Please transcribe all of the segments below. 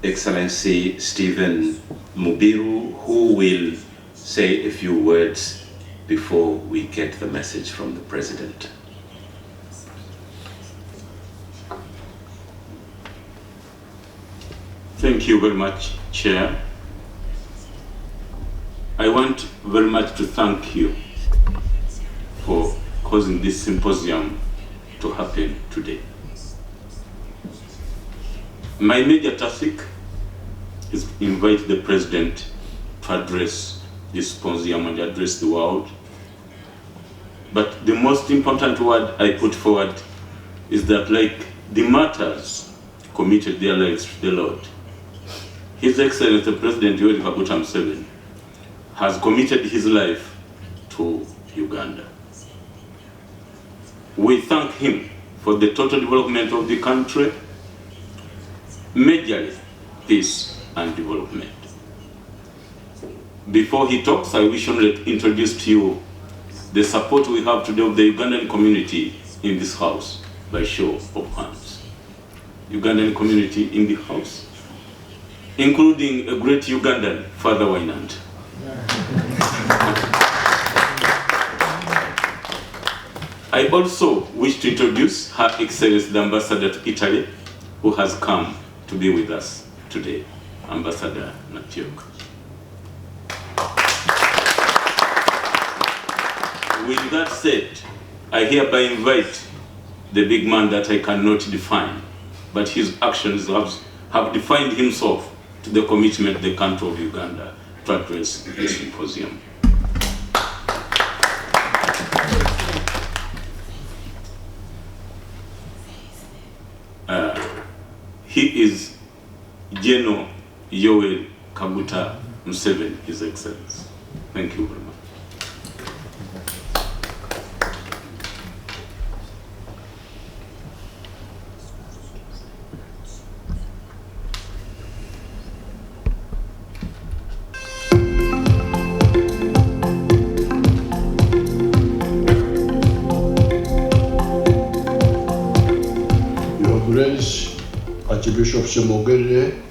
Excellency Stephen Mubiru, who will say a few words before we get the message from the President. Thank you very much, Chair. I want very much to thank you for causing this symposium to happen today. My major task is to invite the President to address this symposium and address the world. But the most important word I put forward is that, like the martyrs committed their lives to the Lord, His Excellency the President YOWERI MUSEVENI has committed his life to Uganda. We thank him for the total development of the country, majorly peace and development. Before he talks, I wish only to introduce to you the support we have today of the Ugandan community in this house by show of hands. Ugandan community in the house, including a great Ugandan, Father Wainant. I also wish to introduce Her Excellency the Ambassador to Italy, who has come to be with us today, Ambassador Natiok. With that said, I hereby invite the big man that I cannot define, but his actions have defined himself to the commitment of the country of Uganda to address this symposium. He is General YOWERI Kaguta Museveni, His Excellency. Thank you very much. Archbishop Shemogere,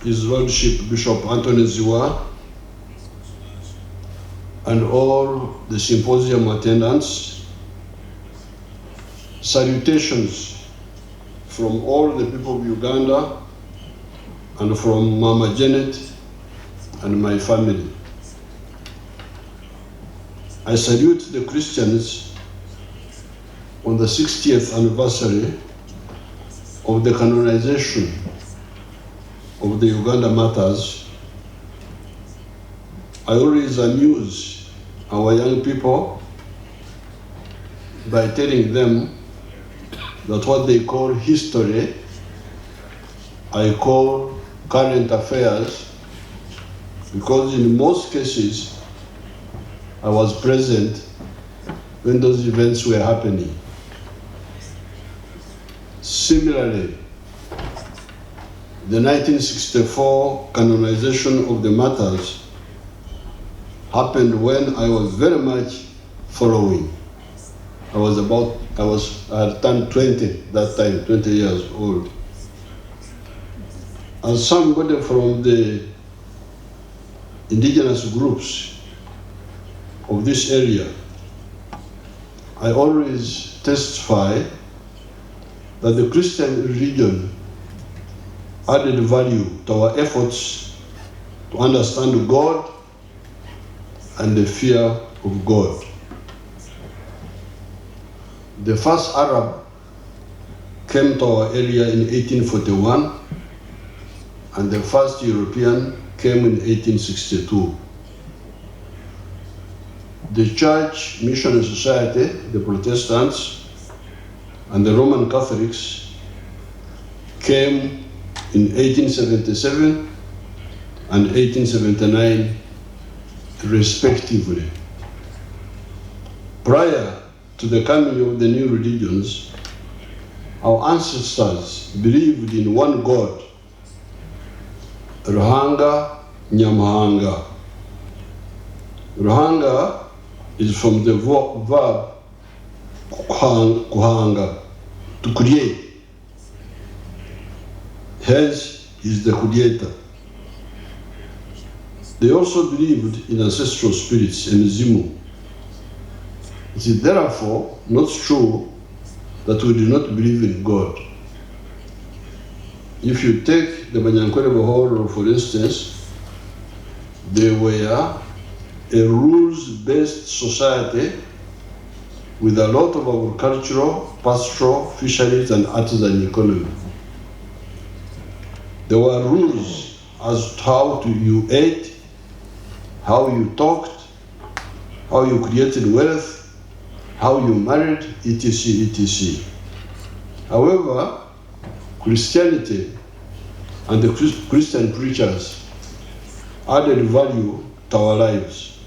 His Lordship Bishop Anthony Ziwa, and all the symposium attendants, salutations from all the people of Uganda and from Mama Janet and my family. I salute the Christians on the 60th anniversary of the canonization of the Uganda Martyrs. I always amuse our young people by telling them that what they call history, I call current affairs, because in most cases, I was present when those events were happening. Similarly, the 1964 canonization of the martyrs happened when I was very much following. I had turned 20 that time, 20 years old. As somebody from the indigenous groups of this area, I always testify that the Christian religion added value to our efforts to understand God and the fear of God. The first Arab came to our area in 1841, and the first European came in 1862. The Church Missionary Society, the Protestants, and the Roman Catholics came in 1877 and 1879 respectively. Prior to the coming of the new religions, our ancestors believed in one God, Ruhanga Nyamahanga. Ruhanga is from the verb kuhanga, to create. hence is the creator. They also believed in ancestral spirits and Zimu. It is therefore not true that we do not believe in God. If you take the Banyankwele Bahoro, for instance, they were a rules-based society with a lot of agricultural, pastoral, fisheries, and artisan economy. There were rules as to how you ate, how you talked, how you created wealth, how you married, etc., etc. However, Christianity and the Christian preachers added value to our lives.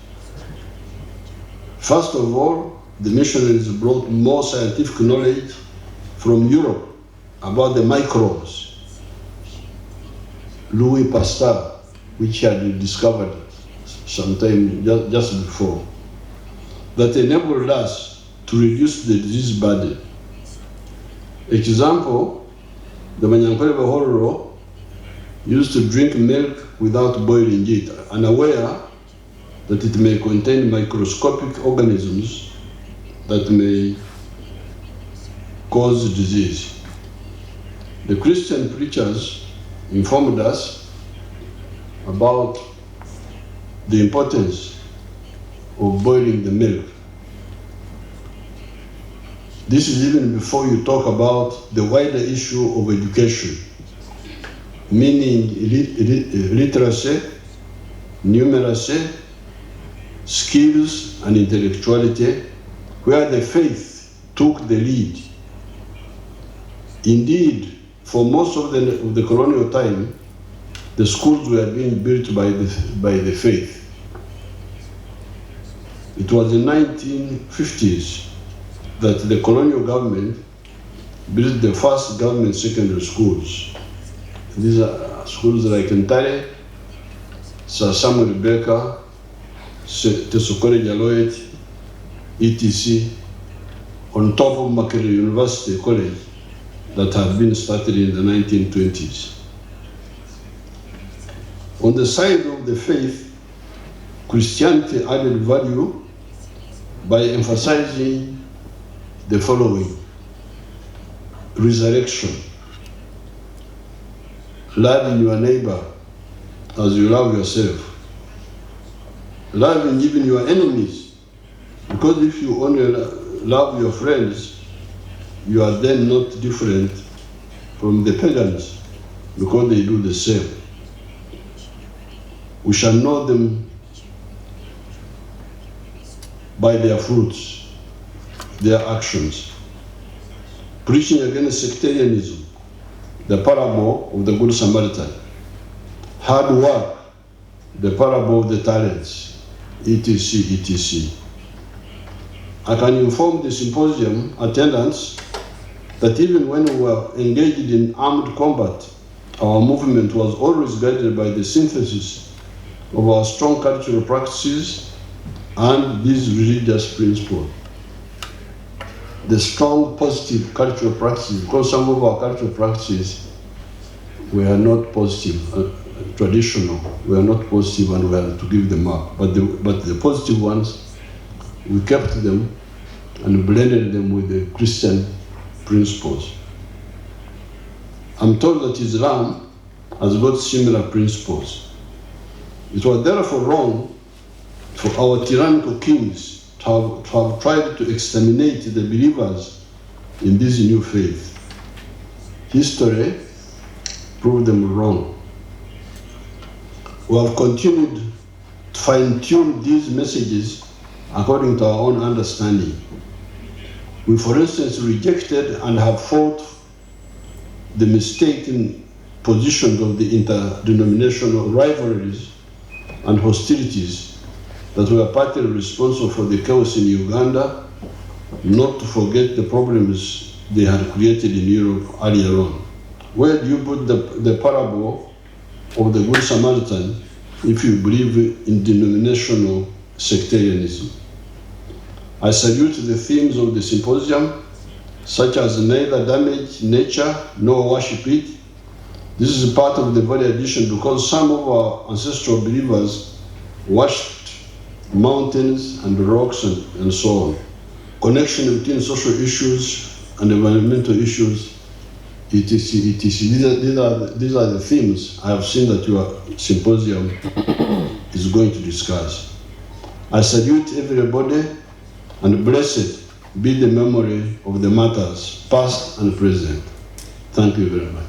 First of all, the missionaries brought more scientific knowledge from Europe about the microbes. Louis Pasteur, which had discovered sometime just before, that enabled us to reduce the disease burden. Example, the Banyankwele Bahoro used to drink milk without boiling it, unaware that it may contain microscopic organisms that may cause disease. The Christian preachers informed us about the importance of boiling the milk. This is even before you talk about the wider issue of education, meaning literacy, numeracy, skills, and intellectuality, where the faith took the lead. Indeed, for most of the colonial time, the schools were being built by the faith. It was in the 1950s that the colonial government built the first government secondary schools. These are schools like Ntare, Sir Samuel Baker, Tesokole Jaloet, etc., on top of Makerere University College that had been started in the 1920s. On the side of the faith, Christianity added value by emphasizing the following: resurrection, loving your neighbor as you love yourself, loving even your enemies, because if you only love your friends, you are then not different from the pagans, because they do the same. We shall know them by their fruits, their actions. Preaching against sectarianism, the parable of the Good Samaritan. Hard work, the parable of the talents, etc., etc. I can inform the symposium attendants that even when we were engaged in armed combat, our movement was always guided by the synthesis of our strong cultural practices and these religious principles. The strong positive cultural practices, because some of our cultural practices were not positive, traditional, were not positive, and we had to give them up. But the positive ones, we kept them and blended them with the Christian principles. I'm told that Islam has got similar principles. It was therefore wrong for our tyrannical kings to have tried to exterminate the believers in this new faith. History proved them wrong. We have continued to fine-tune these messages according to our own understanding. We, for instance, rejected and have fought the mistaken positions of the interdenominational rivalries and hostilities that were partly responsible for the chaos in Uganda, not to forget the problems they had created in Europe earlier on. Where do you put the parable of the Good Samaritan if you believe in denominational sectarianism? I salute the themes of the symposium, such as neither damage nature nor worship it, This is part of the very addition because some of our ancestral believers worshipped mountains and rocks and so on. Connection between social issues and environmental issues, etc. These are the themes I have seen that your symposium is going to discuss. I salute everybody, and blessed be the memory of the martyrs, past and present. Thank you very much.